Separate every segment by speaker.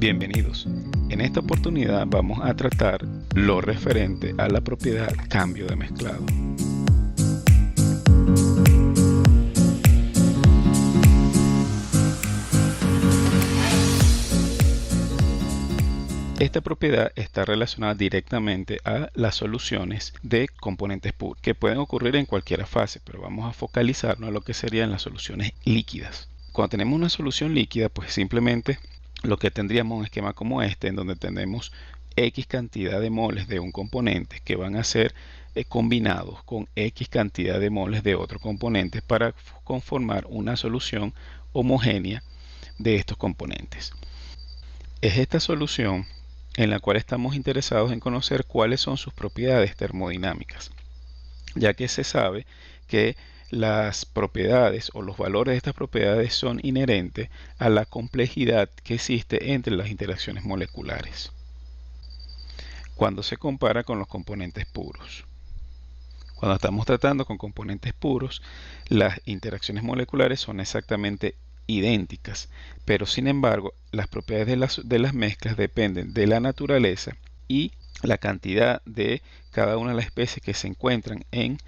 Speaker 1: Bienvenidos. En esta oportunidad vamos a tratar lo referente a la propiedad cambio de mezclado. Esta propiedad está relacionada directamente a las soluciones de componentes puros, que pueden ocurrir en cualquier fase, pero vamos a focalizarnos en lo que serían las soluciones líquidas. Cuando tenemos una solución líquida, pues simplemente lo que tendríamos un esquema como este, en donde tenemos X cantidad de moles de un componente que van a ser combinados con X cantidad de moles de otro componente para conformar una solución homogénea de estos componentes. Es esta solución en la cual estamos interesados en conocer cuáles son sus propiedades termodinámicas, ya que se sabe que las propiedades o los valores de estas propiedades son inherentes a la complejidad que existe entre las interacciones moleculares cuando se compara con los componentes puros. Cuando estamos tratando con componentes puros, las interacciones moleculares son exactamente idénticas, pero sin embargo las propiedades de las mezclas dependen de la naturaleza y la cantidad de cada una de las especies que se encuentran en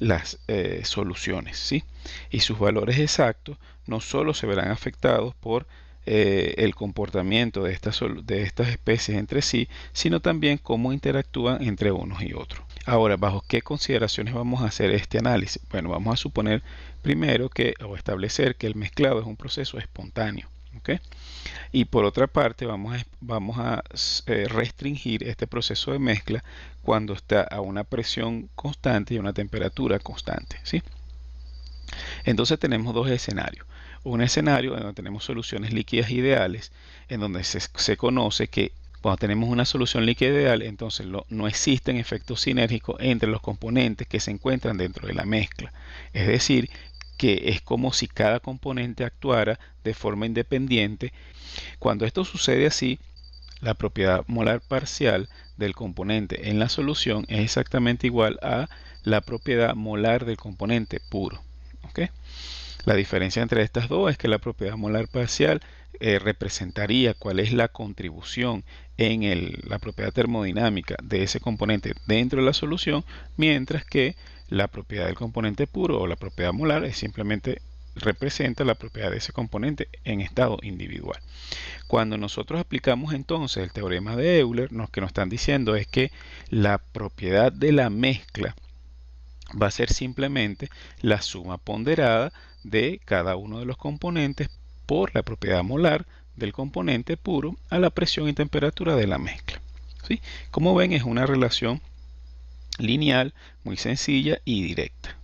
Speaker 1: las soluciones, ¿sí? Y sus valores exactos no solo se verán afectados por el comportamiento de estas especies entre sí, sino también cómo interactúan entre unos y otros. Ahora, ¿bajo qué consideraciones vamos a hacer este análisis? Bueno, vamos a suponer primero o establecer que el mezclado es un proceso espontáneo, ¿okay? Y por otra parte vamos a restringir este proceso de mezcla cuando está a una presión constante y a una temperatura constante, ¿sí? Entonces tenemos dos escenarios. Un escenario en donde tenemos soluciones líquidas ideales, en donde se conoce que cuando tenemos una solución líquida ideal, entonces no existen efectos sinérgicos entre los componentes que se encuentran dentro de la mezcla. Es decir, que es como si cada componente actuara de forma independiente. Cuando esto sucede así, la propiedad molar parcial del componente en la solución es exactamente igual a la propiedad molar del componente puro, ¿okay? La diferencia entre estas dos es que la propiedad molar parcial representaría cuál es la contribución en la propiedad termodinámica de ese componente dentro de la solución, mientras que la propiedad del componente puro o la propiedad molar es simplemente representa la propiedad de ese componente en estado individual. Cuando nosotros aplicamos entonces el teorema de Euler, lo que nos están diciendo es que la propiedad de la mezcla va a ser simplemente la suma ponderada de cada uno de los componentes por la propiedad molar del componente puro a la presión y temperatura de la mezcla, ¿sí? Como ven, es una relación lineal, muy sencilla y directa.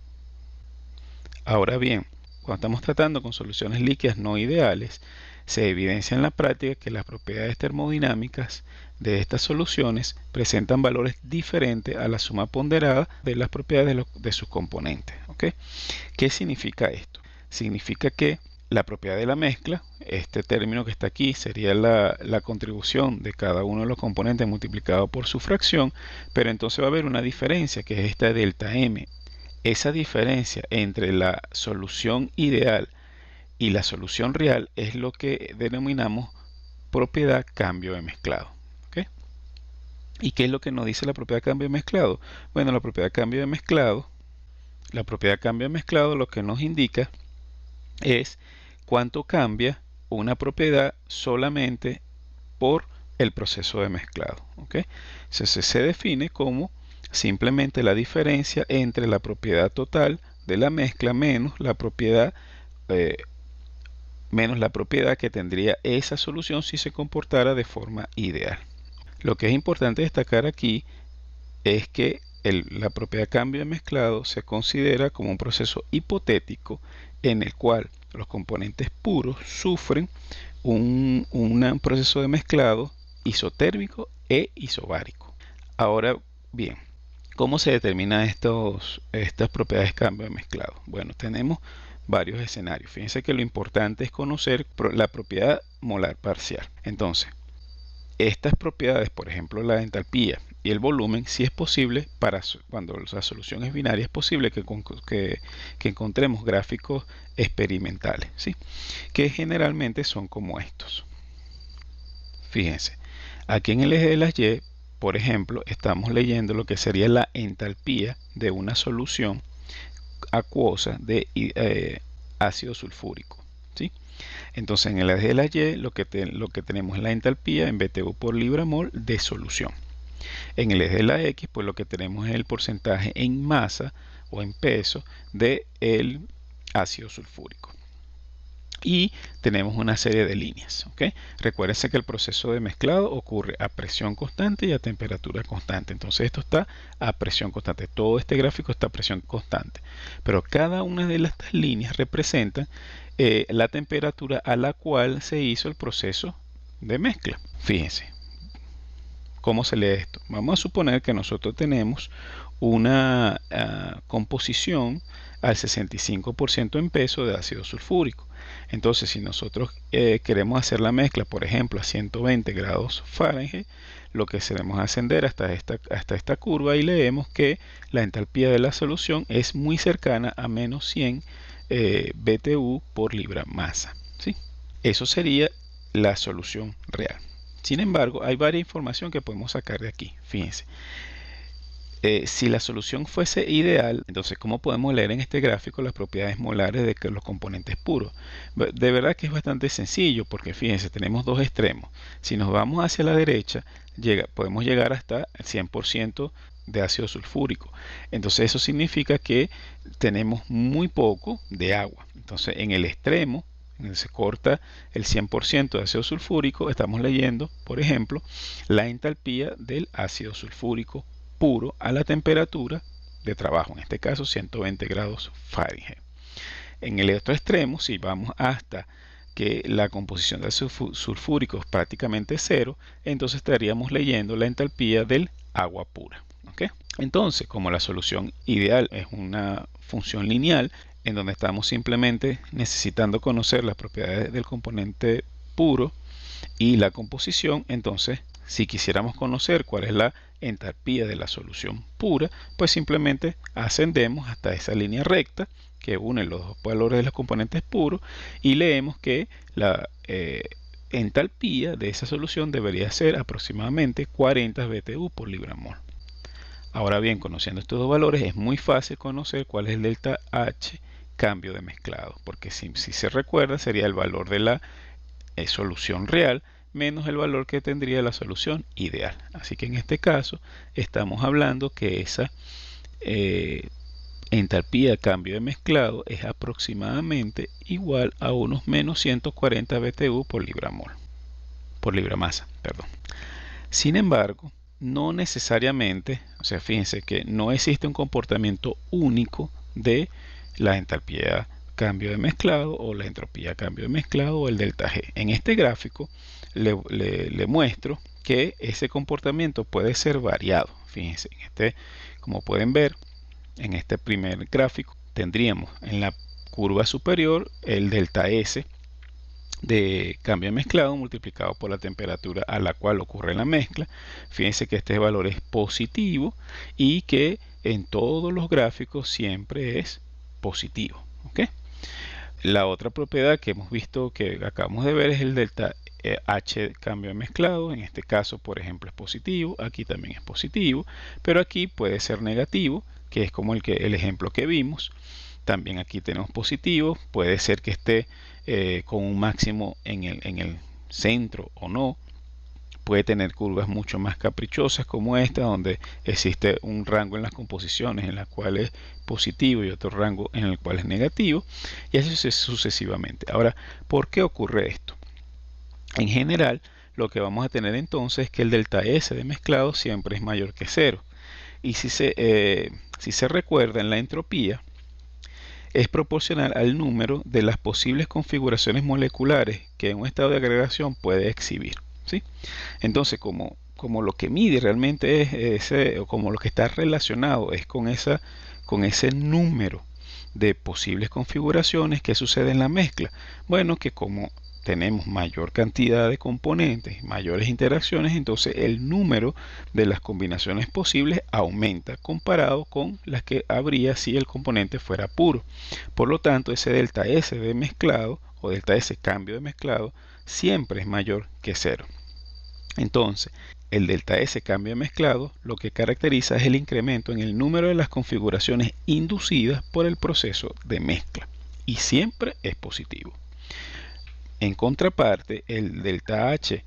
Speaker 1: Ahora bien, cuando estamos tratando con soluciones líquidas no ideales, se evidencia en la práctica que las propiedades termodinámicas de estas soluciones presentan valores diferentes a la suma ponderada de las propiedades de sus componentes, ¿okay? ¿Qué significa esto? Significa que la propiedad de la mezcla, este término que está aquí sería la contribución de cada uno de los componentes multiplicado por su fracción, pero entonces va a haber una diferencia que es esta delta M. Esa diferencia entre la solución ideal y la solución real es lo que denominamos propiedad cambio de mezclado, ¿okay? ¿Y qué es lo que nos dice la propiedad cambio de mezclado? Bueno, la propiedad cambio de mezclado lo que nos indica es cuánto cambia una propiedad solamente por el proceso de mezclado, ¿okay? Entonces se define como simplemente la diferencia entre la propiedad total de la mezcla menos la propiedad que tendría esa solución si se comportara de forma ideal. Lo que es importante destacar aquí es que la propiedad cambio de mezclado se considera como un proceso hipotético en el cual los componentes puros sufren un proceso de mezclado isotérmico e isobárico. Ahora bien, ¿cómo se determinan estas propiedades cambio de mezclado? Bueno, tenemos varios escenarios. Fíjense que lo importante es conocer la propiedad molar parcial. Entonces, estas propiedades, por ejemplo la entalpía y el volumen, si es posible, cuando la solución es binaria, es posible que encontremos gráficos experimentales, ¿sí? Que generalmente son como estos. Fíjense, aquí en el eje de las Y, por ejemplo, estamos leyendo lo que sería la entalpía de una solución acuosa de ácido sulfúrico, ¿sí? Entonces en el eje de la Y lo que tenemos es la entalpía en BTU por libra mol de solución. En el eje de la X, pues lo que tenemos es el porcentaje en masa o en peso del ácido sulfúrico. Y tenemos una serie de líneas, ¿ok? Recuérdense que el proceso de mezclado ocurre a presión constante y a temperatura constante. Entonces esto está a presión constante. Todo este gráfico está a presión constante. Pero cada una de estas líneas representa la temperatura a la cual se hizo el proceso de mezcla. Fíjense, ¿cómo se lee esto? Vamos a suponer que nosotros tenemos una composición al 65% en peso de ácido sulfúrico. Entonces, si nosotros queremos hacer la mezcla, por ejemplo, a 120 grados Fahrenheit, lo que queremos ascender hasta esta curva y leemos que la entalpía de la solución es muy cercana a menos 100 BTU por libra masa, ¿sí? Eso sería la solución real. Sin embargo, hay varias información que podemos sacar de aquí. Fíjense. Si la solución fuese ideal, entonces, ¿cómo podemos leer en este gráfico las propiedades molares de los componentes puros? De verdad que es bastante sencillo, porque fíjense, tenemos dos extremos. Si nos vamos hacia la derecha, podemos llegar hasta el 100% de ácido sulfúrico. Entonces, eso significa que tenemos muy poco de agua. Entonces, en el extremo, donde se corta el 100% de ácido sulfúrico, estamos leyendo, por ejemplo, la entalpía del ácido sulfúrico puro a la temperatura de trabajo, en este caso 120 grados Fahrenheit. En el otro extremo, si vamos hasta que la composición de ácido sulfúrico es prácticamente cero, entonces estaríamos leyendo la entalpía del agua pura. ¿Okay? Entonces, como la solución ideal es una función lineal, en donde estamos simplemente necesitando conocer las propiedades del componente puro y la composición, entonces si quisiéramos conocer cuál es la entalpía de la solución pura, pues simplemente ascendemos hasta esa línea recta que une los dos valores de los componentes puros y leemos que la entalpía de esa solución debería ser aproximadamente 40 BTU por libra mol. Ahora bien, conociendo estos dos valores es muy fácil conocer cuál es el delta H cambio de mezclado, porque si se recuerda sería el valor de la solución real menos el valor que tendría la solución ideal. Así que en este caso estamos hablando que esa entalpía de cambio de mezclado es aproximadamente igual a unos menos 140 BTU por libra mol, por libra masa, perdón. Sin embargo, no necesariamente, o sea, fíjense que no existe un comportamiento único de la entalpía cambio de mezclado o la entropía cambio de mezclado o el delta G. En este gráfico le muestro que ese comportamiento puede ser variado. Fíjense, como pueden ver, en este primer gráfico tendríamos en la curva superior el delta S de cambio de mezclado multiplicado por la temperatura a la cual ocurre la mezcla. Fíjense que este valor es positivo y que en todos los gráficos siempre es positivo. ¿Okay? La otra propiedad que hemos visto, que acabamos de ver, es el delta H cambio de mezclado. En este caso, por ejemplo, es positivo. Aquí también es positivo, pero aquí puede ser negativo, que es como el ejemplo que vimos. También aquí tenemos positivo. Puede ser que esté con un máximo en el centro o no. Puede tener curvas mucho más caprichosas como esta, donde existe un rango en las composiciones en la cual es positivo y otro rango en el cual es negativo, y así sucesivamente. Ahora, ¿por qué ocurre esto? En general, lo que vamos a tener entonces es que el delta S de mezclado siempre es mayor que cero. Y si se recuerda, en la entropía es proporcional al número de las posibles configuraciones moleculares que un estado de agregación puede exhibir. ¿Sí? Entonces, como lo que mide realmente es o como lo que está relacionado es con ese número de posibles configuraciones que sucede en la mezcla. Bueno, que como tenemos mayor cantidad de componentes, mayores interacciones, entonces el número de las combinaciones posibles aumenta comparado con las que habría si el componente fuera puro. Por lo tanto, ese delta S de mezclado o delta S cambio de mezclado siempre es mayor que cero. Entonces, el delta S cambio de mezclado lo que caracteriza es el incremento en el número de las configuraciones inducidas por el proceso de mezcla y siempre es positivo. En contraparte, el delta H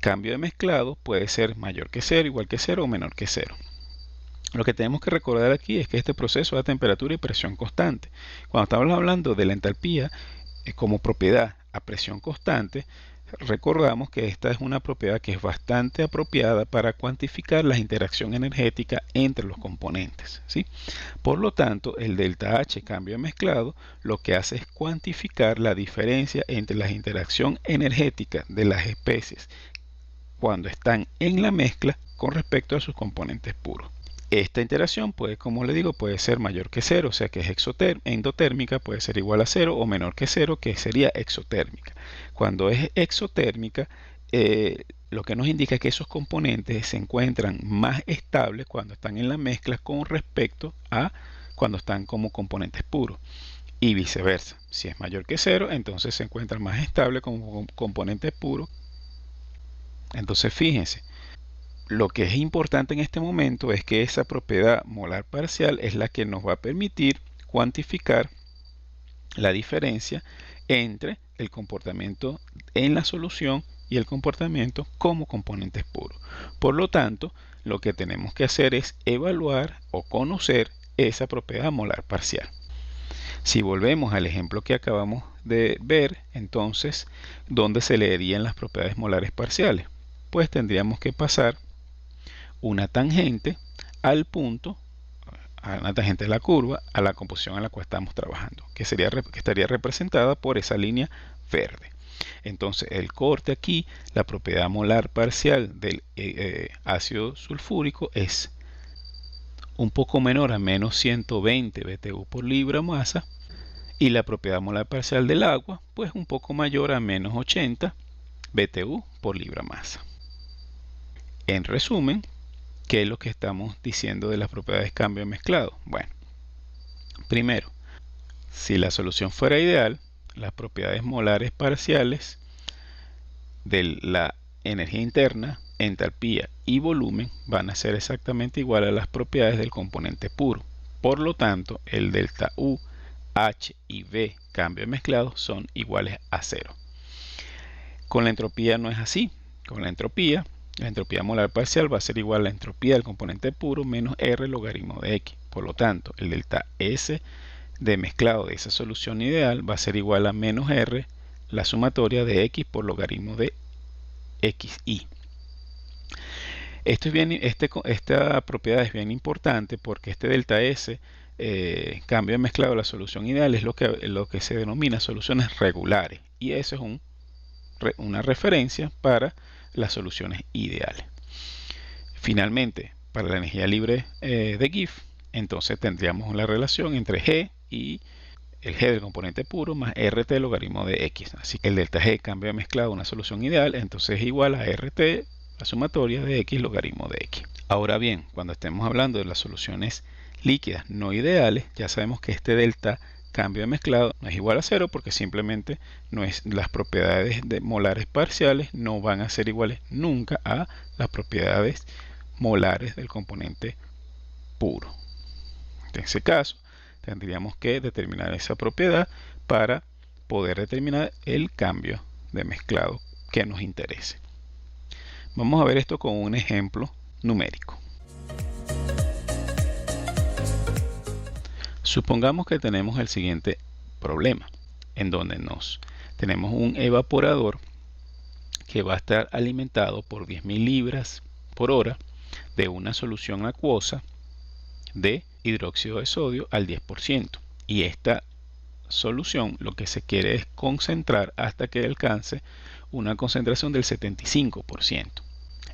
Speaker 1: cambio de mezclado puede ser mayor que 0, igual que 0 o menor que 0. Lo que tenemos que recordar aquí es que este proceso da temperatura y presión constante. Cuando estamos hablando de la entalpía como propiedad a presión constante, recordamos que esta es una propiedad que es bastante apropiada para cuantificar la interacción energética entre los componentes, ¿sí? Por lo tanto, el delta H cambio de mezclado lo que hace es cuantificar la diferencia entre la interacción energética de las especies cuando están en la mezcla con respecto a sus componentes puros. Esta interacción puede, como le digo, puede ser mayor que 0, o sea que es endotérmica, puede ser igual a 0 o menor que 0, que sería exotérmica. Cuando es exotérmica, lo que nos indica es que esos componentes se encuentran más estables cuando están en la mezcla con respecto a cuando están como componentes puros. Y viceversa, si es mayor que 0, entonces se encuentran más estables como componentes puros. Entonces fíjense, lo que es importante en este momento es que esa propiedad molar parcial es la que nos va a permitir cuantificar la diferencia entre el comportamiento en la solución y el comportamiento como componentes puros. Por lo tanto, lo que tenemos que hacer es evaluar o conocer esa propiedad molar parcial. Si volvemos al ejemplo que acabamos de ver, entonces, ¿dónde se leerían las propiedades molares parciales? Pues tendríamos que pasar una tangente al punto, a una tangente de la curva, a la composición en la cual estamos trabajando, que estaría representada por esa línea verde. Entonces el corte aquí, la propiedad molar parcial del ácido sulfúrico es un poco menor a menos 120 BTU por libra masa, y la propiedad molar parcial del agua pues un poco mayor a menos 80 BTU por libra masa. En resumen, ¿qué es lo que estamos diciendo de las propiedades cambio de mezclado? Bueno, primero, si la solución fuera ideal, las propiedades molares parciales de la energía interna, entalpía y volumen van a ser exactamente igual a las propiedades del componente puro. Por lo tanto, el delta U, H y V cambio de mezclado son iguales a 0. Con la entropía no es así. Con la entropía molar parcial va a ser igual a la entropía del componente puro menos R logaritmo de X. Por lo tanto, el delta S de mezclado de esa solución ideal va a ser igual a menos R, la sumatoria de X por logaritmo de XY. Esta propiedad es bien importante porque este delta S cambio de mezclado de la solución ideal es lo que se denomina soluciones regulares. Y eso es una referencia para las soluciones ideales. Finalmente, para la energía libre de Gibbs, entonces tendríamos la relación entre G y el G del componente puro más RT logaritmo de X. Así que el delta G cambio de mezclado una solución ideal, entonces es igual a RT, la sumatoria de X logaritmo de X. Ahora bien, cuando estemos hablando de las soluciones líquidas no ideales, ya sabemos que este delta cambio de mezclado no es igual a 0 porque simplemente las propiedades molares parciales no van a ser iguales nunca a las propiedades molares del componente puro. En ese caso, tendríamos que determinar esa propiedad para poder determinar el cambio de mezclado que nos interese. Vamos a ver esto con un ejemplo numérico. Supongamos que tenemos el siguiente problema, en donde tenemos un evaporador que va a estar alimentado por 10.000 libras por hora de una solución acuosa de hidróxido de sodio al 10%. Y esta solución lo que se quiere es concentrar hasta que alcance una concentración del 75%.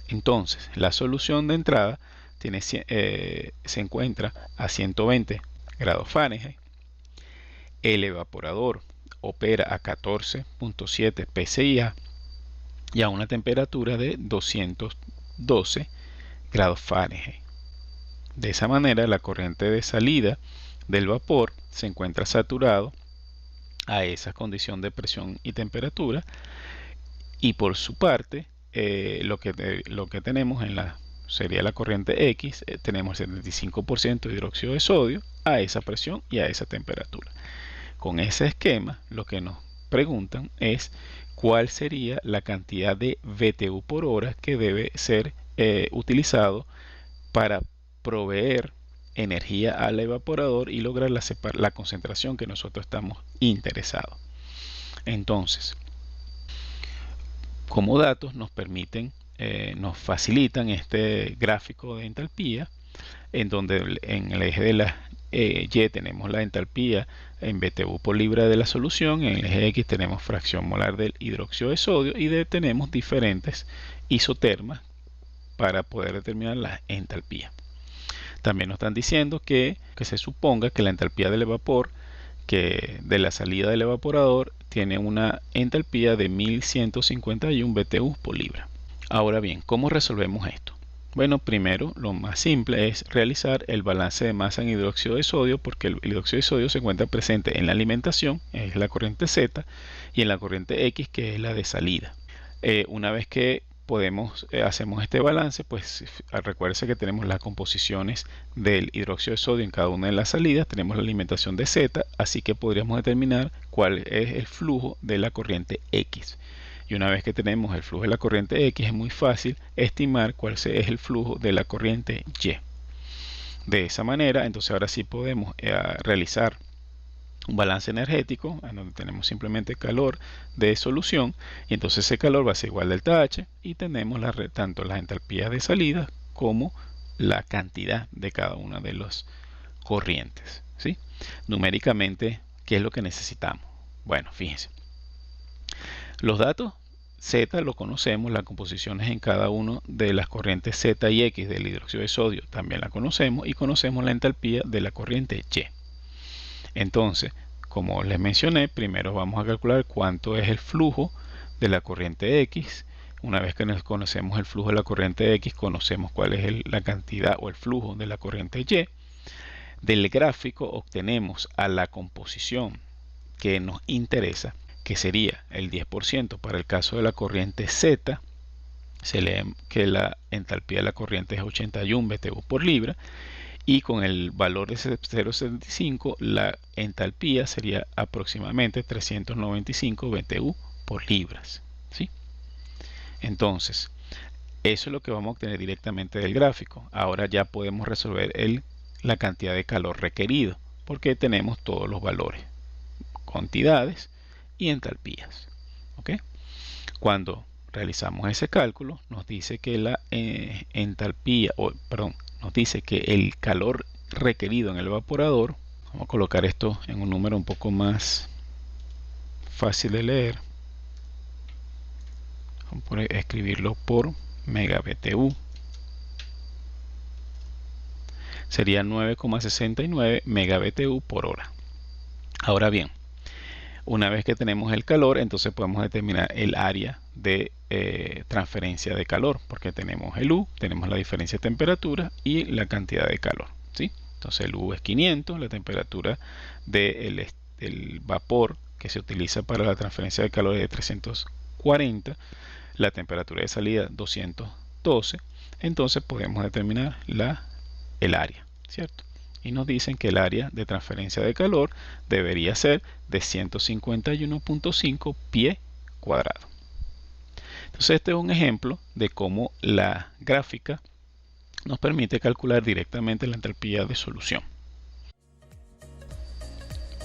Speaker 1: Entonces, la solución de entrada se encuentra a 120 grados Fahrenheit. El evaporador opera a 14.7 pSI y a una temperatura de 212 grados Fahrenheit. De esa manera, la corriente de salida del vapor se encuentra saturado a esa condición de presión y temperatura, y por su parte lo que tenemos sería la corriente X, tenemos el 75% de hidróxido de sodio a esa presión y a esa temperatura. Con ese esquema, lo que nos preguntan es cuál sería la cantidad de BTU por hora que debe ser utilizado para proveer energía al evaporador y lograr la concentración que nosotros estamos interesados. Entonces, como datos nos permiten, nos facilitan este gráfico de entalpía, en donde en el eje de la Y tenemos la entalpía en BTU por libra de la solución, en el eje X tenemos fracción molar del hidróxido de sodio y tenemos diferentes isotermas para poder determinar la entalpía. También nos están diciendo que se suponga que la entalpía del vapor de la salida del evaporador tiene una entalpía de 1151 BTU por libra. Ahora bien, ¿cómo resolvemos esto? Bueno, primero lo más simple es realizar el balance de masa en hidróxido de sodio, porque el hidróxido de sodio se encuentra presente en la alimentación, es la corriente Z, y en la corriente X, que es la de salida. Una vez que hacemos este balance, pues recuerden que tenemos las composiciones del hidróxido de sodio en cada una de las salidas, tenemos la alimentación de Z, así que podríamos determinar cuál es el flujo de la corriente X. Y una vez que tenemos el flujo de la corriente X, es muy fácil estimar cuál es el flujo de la corriente Y. De esa manera, entonces ahora sí podemos realizar un balance energético, en donde tenemos simplemente calor de solución, y entonces ese calor va a ser igual delta H, y tenemos tanto las entalpías de salida como la cantidad de cada una de las corrientes, ¿sí? Numéricamente, ¿qué es lo que necesitamos? Bueno, fíjense. Los datos Z lo conocemos, las composiciones en cada una de las corrientes Z y X del hidróxido de sodio también la conocemos, y conocemos la entalpía de la corriente Y. Entonces, como les mencioné, primero vamos a calcular cuánto es el flujo de la corriente X. Una vez que conocemos el flujo de la corriente X, conocemos cuál es la cantidad o el flujo de la corriente Y. Del gráfico obtenemos a la composición que nos interesa, que sería el 10% para el caso de la corriente Z. Se lee que la entalpía de la corriente es 81 BTU por libra, y con el valor de 0,75 la entalpía sería aproximadamente 395 BTU por libras, ¿sí? Entonces, eso es lo que vamos a obtener directamente del gráfico. Ahora ya podemos resolver la cantidad de calor requerido, porque tenemos todos los valores, cantidades y entalpías, ¿ok? Cuando realizamos ese cálculo, nos dice que la nos dice que el calor requerido en el evaporador, vamos a colocar esto en un número un poco más fácil de leer, vamos a escribirlo por megabtu, sería 9,69 megabtu por hora. Ahora bien, una vez que tenemos el calor, entonces podemos determinar el área de transferencia de calor, porque tenemos el U, tenemos la diferencia de temperatura y la cantidad de calor, ¿sí? Entonces el U es 500, la temperatura del vapor que se utiliza para la transferencia de calor es de 340, la temperatura de salida 212, entonces podemos determinar el área, ¿cierto? Y nos dicen que el área de transferencia de calor debería ser de 151.5 pie cuadrado. Entonces este es un ejemplo de cómo la gráfica nos permite calcular directamente la entalpía de solución.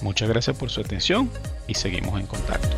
Speaker 1: Muchas gracias por su atención y seguimos en contacto.